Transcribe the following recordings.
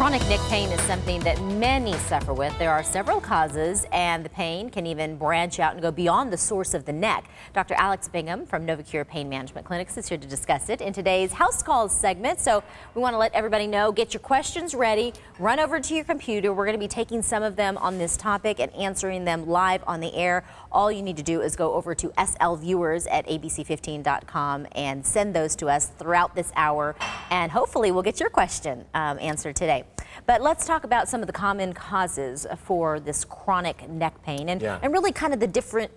Chronic neck pain is something that many suffer with. There are several causes, and the pain can even branch out and go beyond the source of the neck. Dr. Alex Bingham from Novocur Pain Management Clinics is here to discuss it in today's House Calls segment. So we want to let everybody know, get your questions ready, run over to your computer. We're going to be taking some of them on this topic and answering them live on the air. All you need to do is go over to slviewers@abc15.com and send those to us throughout this hour, and hopefully we'll get your question answered today. But let's talk about some of the common causes for this chronic neck pain and really kind of the different,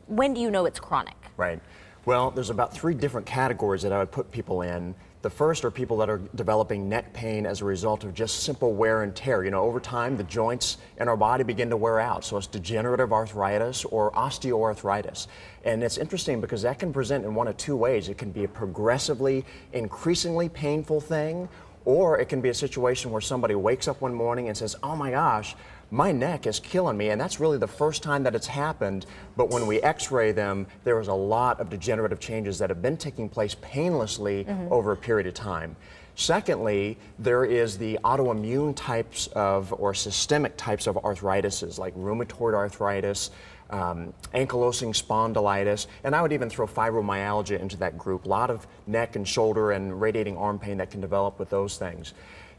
when do you know it's chronic? Right. Well, there's about 3 different categories that I would put people in. The first are people that are developing neck pain as a result of just simple wear and tear. Over time, the joints in our body begin to wear out. So it's degenerative arthritis or osteoarthritis. And it's interesting because that can present in one of 2 ways. It can be a progressively, increasingly painful thing, or it can be a situation where somebody wakes up one morning and says, oh my gosh, my neck is killing me, and that's really the first time that it's happened. But when we x-ray them, there was a lot of degenerative changes that have been taking place painlessly over a period of time. Secondly, there is the autoimmune types of, or systemic types of arthritises, like rheumatoid arthritis, ankylosing spondylitis, and I would even throw fibromyalgia into that group. A lot of neck and shoulder and radiating arm pain that can develop with those things.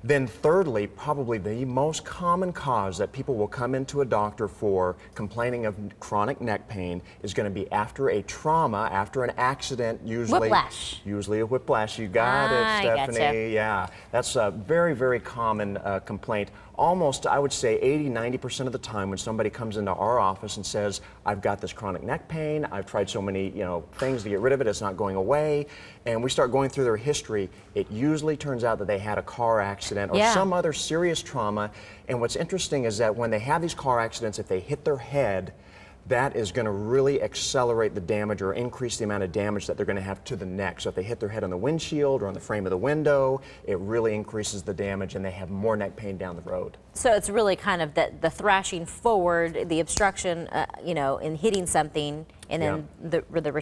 Then thirdly, probably the most common cause that people will come into a doctor for complaining of chronic neck pain is going to be after a trauma, after an accident, usually. Whiplash. Usually a whiplash. You got it, Stephanie. Gotcha. Yeah, that's a very, very common complaint. Almost, I would say 80–90% of the time when somebody comes into our office and says, I've got this chronic neck pain, I've tried so many things to get rid of it, it's not going away, and we start going through their history, it usually turns out that they had a car accident or some other serious trauma. And what's interesting is that when they have these car accidents, if they hit their head, that is going to really accelerate the damage or increase the amount of damage that they're going to have to the neck. So if they hit their head on the windshield or on the frame of the window, it really increases the damage and they have more neck pain down the road. So it's really kind of the thrashing forward, the obstruction, in hitting something, and then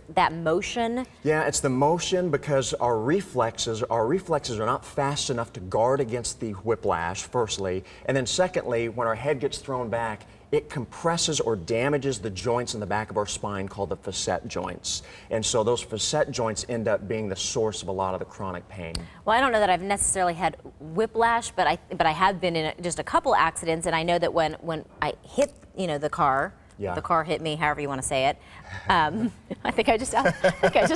that motion. Yeah, it's the motion because our reflexes are not fast enough to guard against the whiplash, firstly. And then secondly, when our head gets thrown back, it compresses or damages the joints in the back of our spine called the facet joints. And so those facet joints end up being the source of a lot of the chronic pain. Well, I don't know that I've necessarily had whiplash, but I have been in just a couple accidents, and I know that when I hit, the car, the car hit me, however you want to say it. I think I just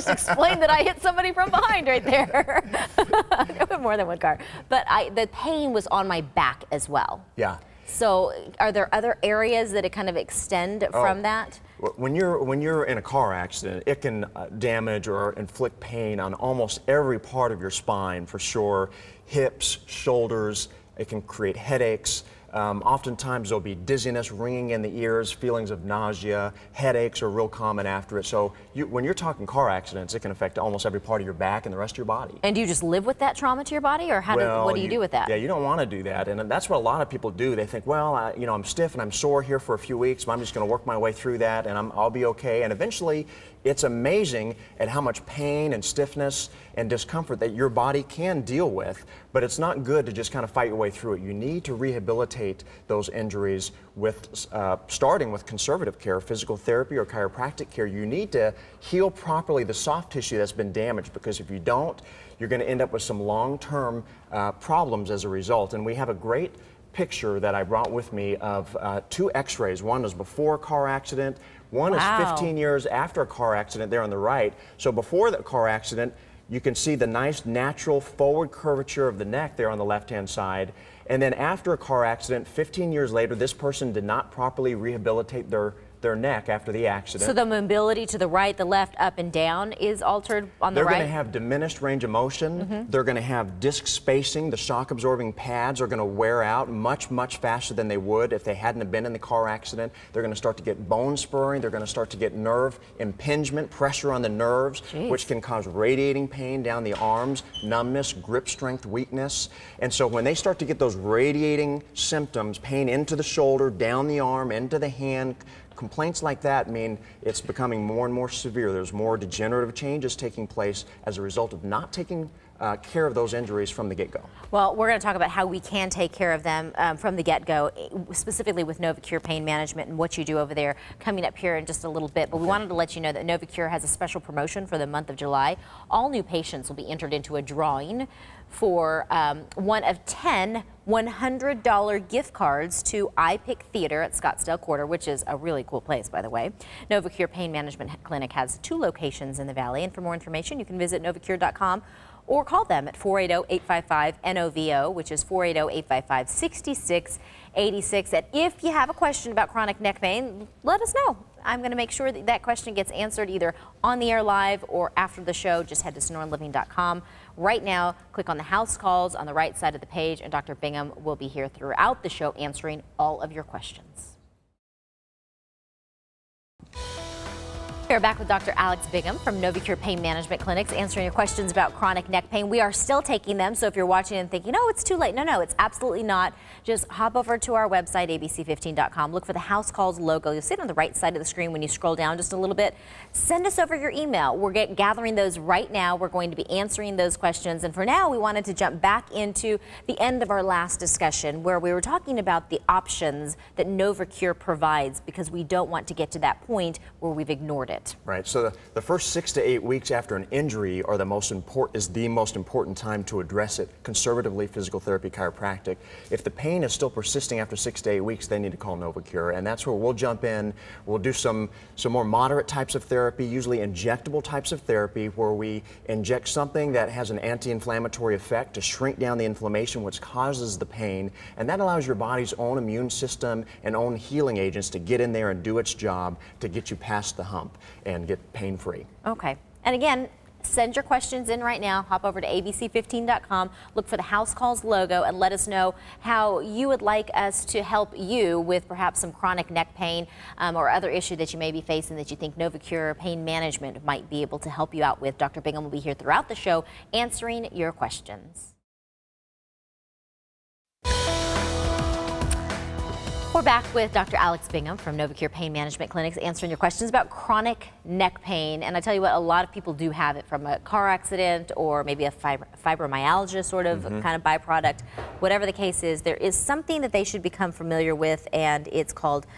explained that I hit somebody from behind right there. More than one car. But the pain was on my back as well. Yeah. So are there other areas that it kind of extend from that? When you're in a car accident, it can damage or inflict pain on almost every part of your spine, for sure. Hips, shoulders, it can create headaches. Oftentimes there'll be dizziness, ringing in the ears, feelings of nausea, headaches are real common after it. So when you're talking car accidents, it can affect almost every part of your back and the rest of your body. And do you just live with that trauma to your body, or what do you do with that? Yeah, you don't want to do that, and that's what a lot of people do. They think, well, I'm stiff and I'm sore here for a few weeks, but I'm just going to work my way through that and I'll be okay. And eventually, it's amazing at how much pain and stiffness and discomfort that your body can deal with, but it's not good to just kind of fight your way through it. You need to rehabilitate those injuries with starting with conservative care, physical therapy or chiropractic care. You need to heal properly the soft tissue that's been damaged, because if you don't, you're going to end up with some long-term problems as a result. And we have a great picture that I brought with me of 2 x-rays. One was before a car accident, one is 15 years after a car accident there on the right. So before the car accident, you can see the nice natural forward curvature of the neck there on the left-hand side. And then after a car accident, 15 years later, this person did not properly rehabilitate their neck after the accident. So the mobility to the right, the left, up and down is altered on the right? They're going to have diminished range of motion. They're going to have disc spacing. The shock absorbing pads are going to wear out much, much faster than they would if they hadn't have been in the car accident. They're going to start to get bone spurring. They're going to start to get nerve impingement, pressure on the nerves, which can cause radiating pain down the arms, numbness, grip strength, weakness. And so when they start to get those radiating symptoms, pain into the shoulder, down the arm, into the hand, complaints like that mean it's becoming more and more severe. There's more degenerative changes taking place as a result of not taking care of those injuries from the get-go. Well, we're going to talk about how we can take care of them from the get-go, specifically with Novocur Pain Management and what you do over there coming up here in just a little bit. But we wanted to let you know that Novocur has a special promotion for the month of July. All new patients will be entered into a drawing for one of 10 $100 gift cards to iPic Theater at Scottsdale Quarter, which is a really cool place, by the way. Novocur Pain Management Clinic has 2 locations in the Valley, and for more information, you can visit novocur.com or call them at 480-855-NOVO, which is 480-855-6686. And if you have a question about chronic neck pain, let us know. I'm going to make sure that that question gets answered either on the air live or after the show. Just head to sonoranliving.com. Right now, click on the house calls on the right side of the page, and Dr. Bingham will be here throughout the show answering all of your questions. We're back with Dr. Alex Bingham from Novocur Pain Management Clinics answering your questions about chronic neck pain. We are still taking them, so if you're watching and thinking, oh, it's too late. No, it's absolutely not. Just hop over to our website, abc15.com. Look for the House Calls logo. You'll see it on the right side of the screen when you scroll down just a little bit. Send us over your email. We're gathering those right now. We're going to be answering those questions. And for now, we wanted to jump back into the end of our last discussion where we were talking about the options that Novocur provides because we don't want to get to that point where we've ignored it. Right. So the first 6 to 8 weeks after an injury are the most important time to address it conservatively, physical therapy, chiropractic. If the pain is still persisting after 6 to 8 weeks, they need to call Novocur, and that's where we'll jump in. We'll do some more moderate types of therapy, usually injectable types of therapy, where we inject something that has an anti-inflammatory effect to shrink down the inflammation which causes the pain, and that allows your body's own immune system and own healing agents to get in there and do its job to get you past the hump and get pain-free. Okay. And again, send your questions in right now. Hop over to abc15.com, look for the House Calls logo, and let us know how you would like us to help you with perhaps some chronic neck pain or other issue that you may be facing that you think Novocur Pain Management might be able to help you out with. Dr. Bingham will be here throughout the show answering your questions. We're back with Dr. Alex Bingham from Novocur Pain Management Clinics answering your questions about chronic neck pain. And I tell you what, a lot of people do have it from a car accident or maybe a fibromyalgia sort of kind of byproduct. Whatever the case is, there is something that they should become familiar with, and it's called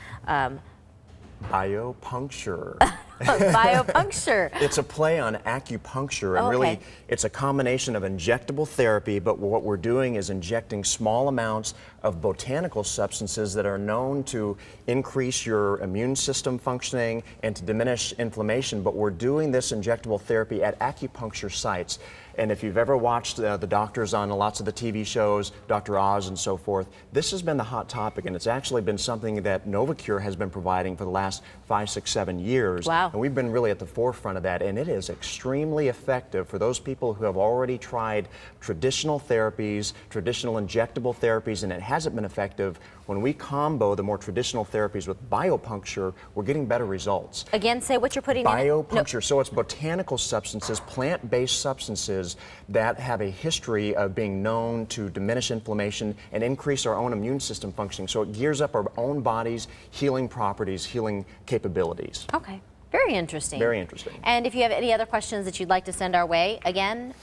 biopuncture. Biopuncture. It's a play on acupuncture, and really it's a combination of injectable therapy, but what we're doing is injecting small amounts of botanical substances that are known to increase your immune system functioning and to diminish inflammation, but we're doing this injectable therapy at acupuncture sites. And if you've ever watched the doctors on lots of the TV shows, Dr. Oz and so forth, this has been the hot topic, and it's actually been something that Novocur has been providing for the last 5, 6, 7 years. Wow. And we've been really at the forefront of that, and it is extremely effective for those people who have already tried traditional therapies, traditional injectable therapies, and it hasn't been effective. When we combo the more traditional therapies with biopuncture, we're getting better results. Again, say what you're putting in. Biopuncture, so it's botanical substances, plant-based substances that have a history of being known to diminish inflammation and increase our own immune system functioning. So it gears up our own body's healing properties, healing capabilities. Okay. Very interesting. Very interesting. And if you have any other questions that you'd like to send our way, again,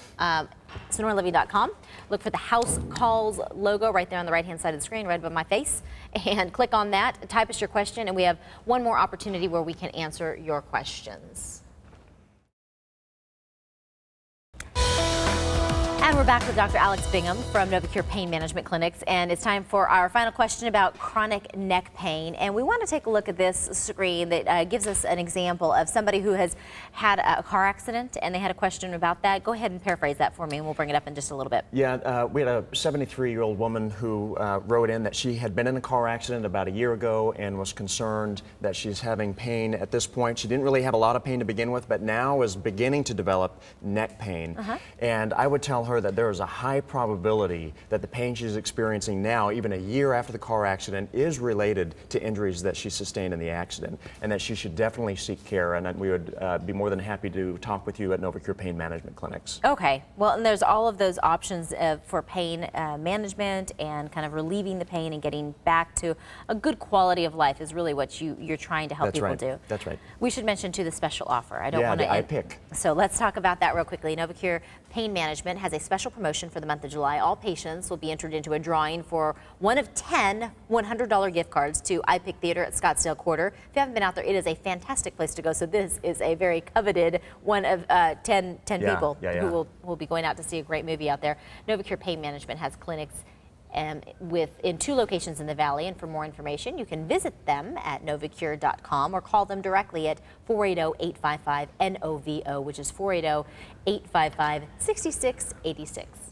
sonoranliving.com. Look for the House Calls logo right there on the right-hand side of the screen, right above my face, and click on that. Type us your question, and we have one more opportunity where we can answer your questions. And we're back with Dr. Alex Bingham from Novocur Pain Management Clinics, and it's time for our final question about chronic neck pain. And we want to take a look at this screen that gives us an example of somebody who has had a car accident, and they had a question about that. Go ahead and paraphrase that for me, and we'll bring it up in just a little bit. Yeah, we had a 73-year-old woman who wrote in that she had been in a car accident about a year ago and was concerned that she's having pain at this point. She didn't really have a lot of pain to begin with, but now is beginning to develop neck pain. And I would tell her that there is a high probability that the pain she's experiencing now, even a year after the car accident, is related to injuries that she sustained in the accident, and that she should definitely seek care, and that we would be more than happy to talk with you at Novocur Pain Management Clinics. Okay, well, and there's all of those options for pain management and kind of relieving the pain and getting back to a good quality of life is really what you're trying to help people do. That's right. We should mention too the special offer. I don't want to. Yeah, the iPic. So let's talk about that real quickly. Novocur Pain Management has a special promotion for the month of July. All patients will be entered into a drawing for one of 10 $100 gift cards to iPic Theater at Scottsdale Quarter. If you haven't been out there, it is a fantastic place to go. So this is a very coveted one of 10 people who will be going out to see a great movie out there. Novocur Pain Management has clinics in 2 locations in the Valley, and for more information, you can visit them at novocur.com or call them directly at 480-855-NOVO, which is 480-855-6686.